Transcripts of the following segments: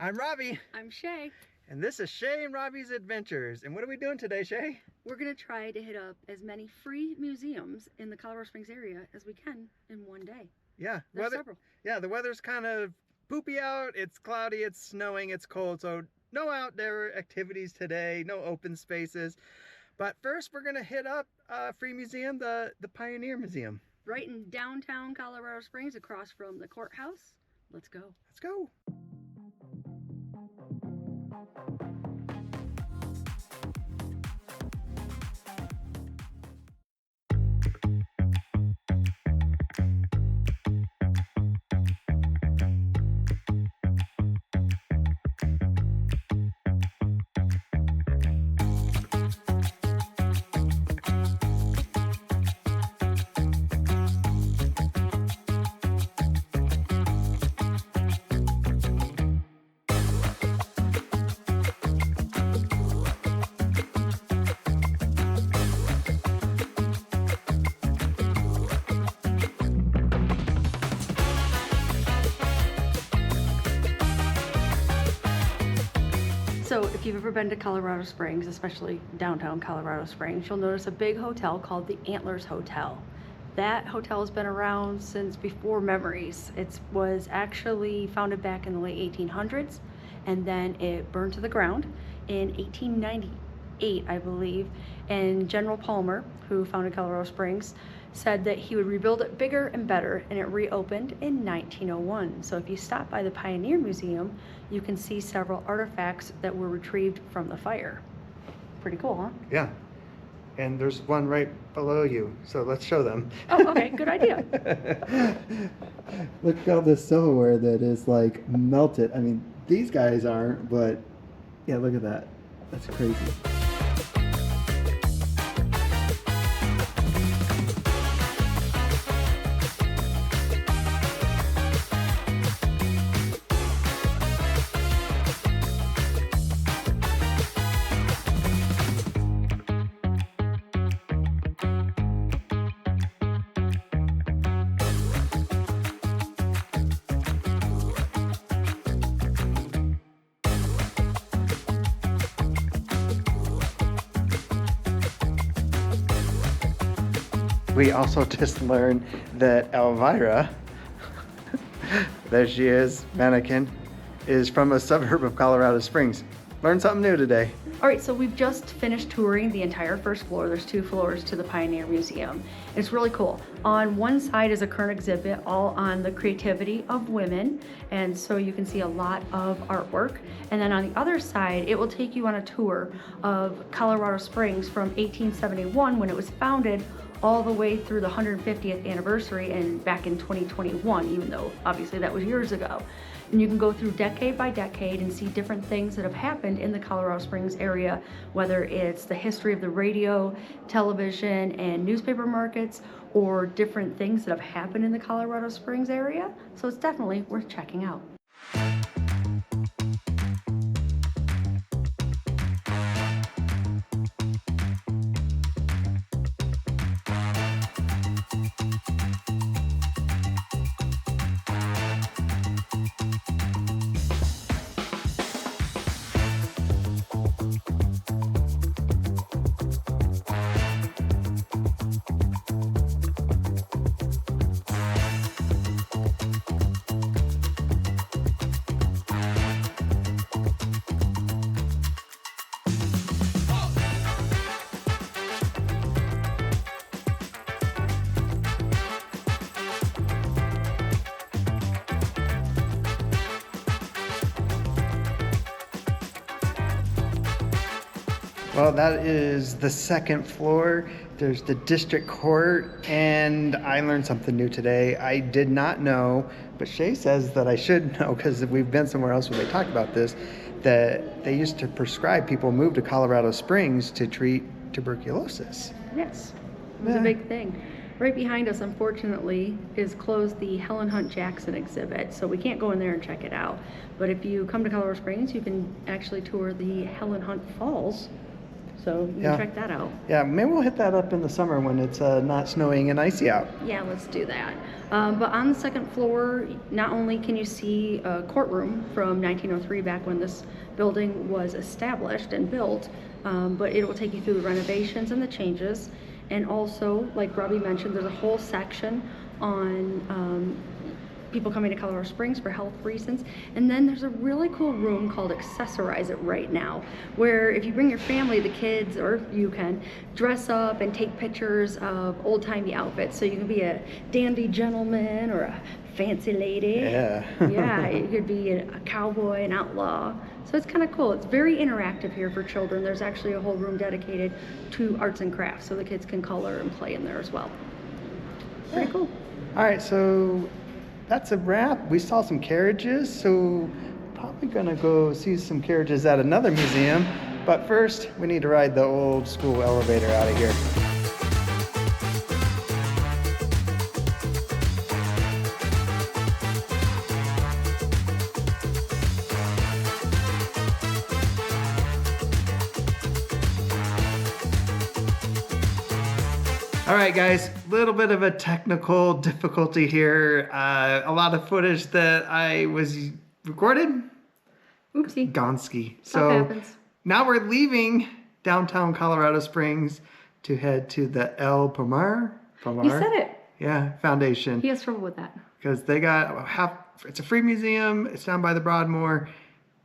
I'm Robbie. I'm Shae. And this is Shae and Robby's Adventures. And what are we doing today, Shae? We're going to try to hit up as many free museums in the Colorado Springs area as we can in one day. Yeah, There's several. Yeah, the weather's kind of poopy out. It's cloudy, it's snowing, it's cold. So no outdoor activities today, no open spaces. But first we're going to hit up a free museum, the Pioneer Museum. Right in downtown Colorado Springs across from the courthouse. Let's go. Let's go. So if you've ever been to Colorado Springs, especially downtown Colorado Springs, you'll notice a big hotel called the Antlers Hotel. That hotel has been around since before memories. It was actually founded back in the late 1800s, and then it burned to the ground in 1898, I believe. And General Palmer, who founded Colorado Springs, said that he would rebuild it bigger and better, and it reopened in 1901. So if you stop by the Pioneer Museum, you can see several artifacts that were retrieved from the fire. Pretty cool, huh? Yeah. And there's one right below you, so let's show them. Oh, okay, good idea. Look at all this silverware that is like melted. I mean, these guys aren't, but yeah, look at that. That's crazy. We also just learned that Elvira, there she is, mannequin, is from a suburb of Colorado Springs. Learned something new today. All right, so we've just finished touring the entire first floor. There's 2 floors to the Pioneer Museum. It's really cool. On one side is a current exhibit all on the creativity of women, and so you can see a lot of artwork. And then on the other side, it will take you on a tour of Colorado Springs from 1871 when it was founded all the way through the 150th anniversary and back in 2021, even though obviously that was years ago. And you can go through decade by decade and see different things that have happened in the Colorado Springs area, whether it's the history of the radio, television, and newspaper markets, or different things that have happened in the Colorado Springs area. So it's definitely worth checking out. Well, that is the second floor. There's the district court, and I learned something new today. I did not know, but Shae says that I should know because we've been somewhere else where they talk about this, that they used to prescribe people move to Colorado Springs to treat tuberculosis. Yes, it was a big thing. Right behind us, unfortunately, is closed the Helen Hunt Jackson exhibit, so we can't go in there and check it out. But if you come to Colorado Springs, you can actually tour the Helen Hunt Falls. So you Yeah. can check that out. Yeah, maybe we'll hit that up in the summer when it's not snowing and icy out. Yeah, let's do that. But on the second floor, not only can you see a courtroom from 1903, back when this building was established and built, but it will take you through the renovations and the changes. And also, like Robbie mentioned, there's a whole section on people coming to Colorado Springs for health reasons. And then there's a really cool room called Accessorize It Right Now, where if you bring your family, the kids, or you can dress up and take pictures of old-timey outfits. So you can be a dandy gentleman or a fancy lady. Yeah. Yeah, you could be a cowboy, an outlaw. So it's kind of cool. It's very interactive here for children. There's actually a whole room dedicated to arts and crafts, so the kids can color and play in there as well. Pretty cool. All right, so that's a wrap. We saw some carriages, so probably gonna go see some carriages at another museum. But first, we need to ride the old school elevator out of here. All right, guys, little bit of a technical difficulty here. A lot of footage that I was recorded, Oopsie. Gonski. That So happens. now we're leaving downtown Colorado Springs to head to the El Pomar. You said it. Yeah, Foundation. He has trouble with that. Because they got it's a free museum. It's down by the Broadmoor.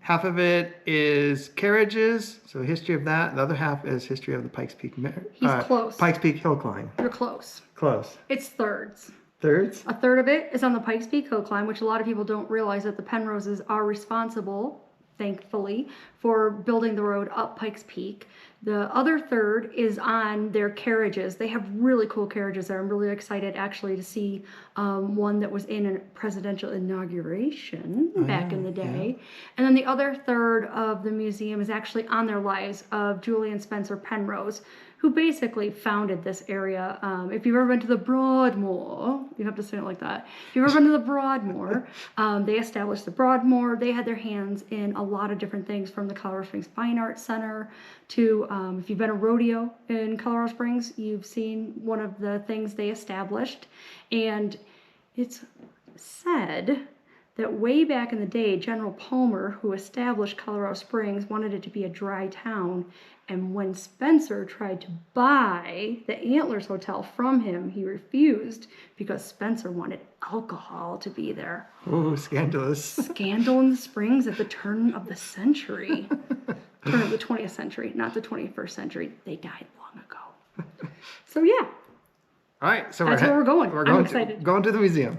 Half of it is carriages, so history of that. The other half is history of the Pikes Peak. He's close. Pikes Peak Hill Climb. You're close. Close. It's thirds. Thirds? A third of it is on the Pikes Peak Hill Climb, which a lot of people don't realize that the Penroses are responsible, thankfully, for building the road up Pikes Peak. The other third is on their carriages. They have really cool carriages there. I'm really excited actually to see one that was in a presidential inauguration back in the day. Yeah. And then the other third of the museum is actually on their lives of Julian Spencer Penrose, who basically founded this area. If you've ever been to the Broadmoor, you have to say it like that. If you've ever been to the Broadmoor, they established the Broadmoor. They had their hands in a lot of different things, from the Colorado Springs Fine Arts Center to, if you've been to rodeo in Colorado Springs, you've seen one of the things they established. And it's said that way back in the day, General Palmer, who established Colorado Springs, wanted it to be a dry town. And when Spencer tried to buy the Antlers Hotel from him, he refused because Spencer wanted alcohol to be there. Oh, scandalous. Scandal in the Springs at the turn of the century. Turn of the 20th century, not the 21st century. They died long ago. So yeah. All right, so That's where we're going. We're I'm going excited. going to the museum.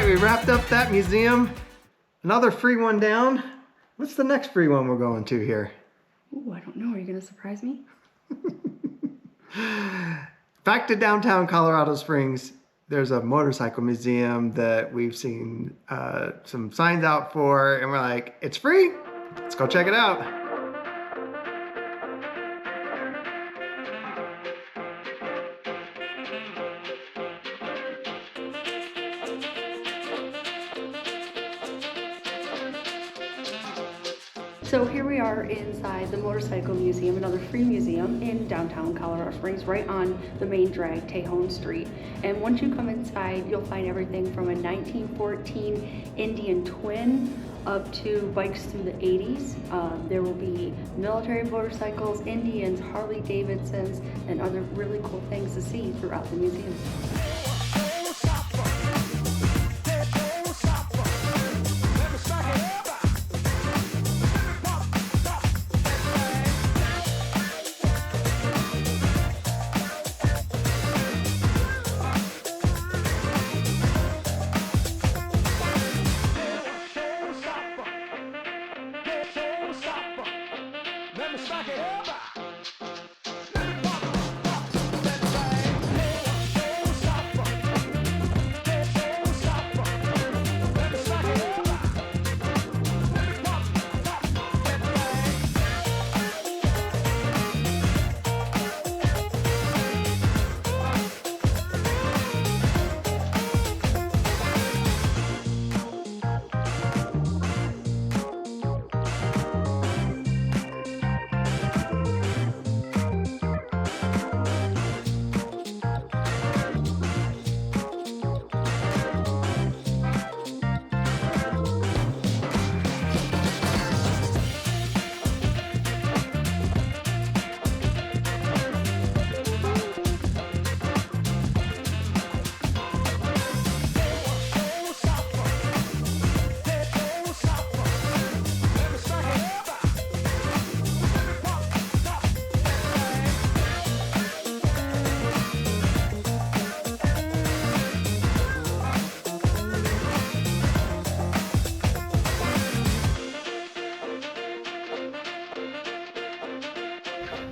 we wrapped up that museum. Another free one down. What's the next free one we're going to here? Ooh, I don't know. Are you going to surprise me? Back to downtown Colorado Springs. There's a motorcycle museum that we've seen some signs out for, and we're like, it's free. Let's go check it out. So here we are inside the Motorcycle Museum, another free museum in downtown Colorado Springs, right on the main drag, Tejon Street. And once you come inside, you'll find everything from a 1914 Indian twin up to bikes through the 80s. There will be military motorcycles, Indians, Harley Davidsons, and other really cool things to see throughout the museum.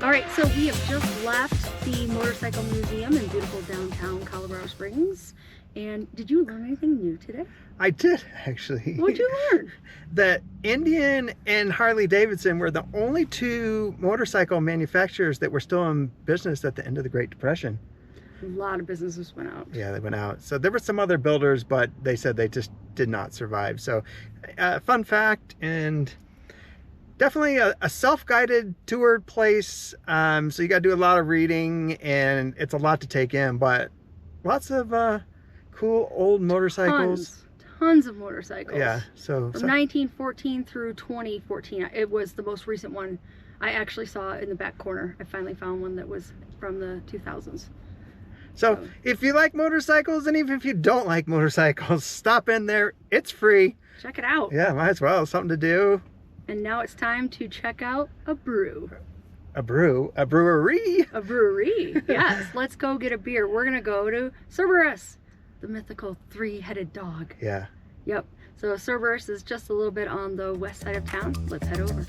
All right, so we have just left the Motorcycle Museum in beautiful downtown Colorado Springs. And did you learn anything new today? I did, actually. What'd you learn? That Indian and Harley Davidson were the only two motorcycle manufacturers that were still in business at the end of the Great Depression. A lot of businesses went out. Yeah, they went out. So there were some other builders, but they said they just did not survive. So fun fact, and definitely a self-guided toured place. So you got to do a lot of reading, and it's a lot to take in, but lots of cool old motorcycles. Tons of motorcycles. Yeah. So from 1914 through 2014. It was the most recent one I actually saw in the back corner. I finally found one that was from the 2000s. So if you like motorcycles, and even if you don't like motorcycles, stop in there. It's free. Check it out. Yeah, might as well. Something to do. And now it's time to check out a brew. A brew? A brewery? A brewery. Yes, let's go get a beer. We're going to go to Cerberus, the mythical three-headed dog. Yeah. Yep. So Cerberus is just a little bit on the west side of town. Let's head over.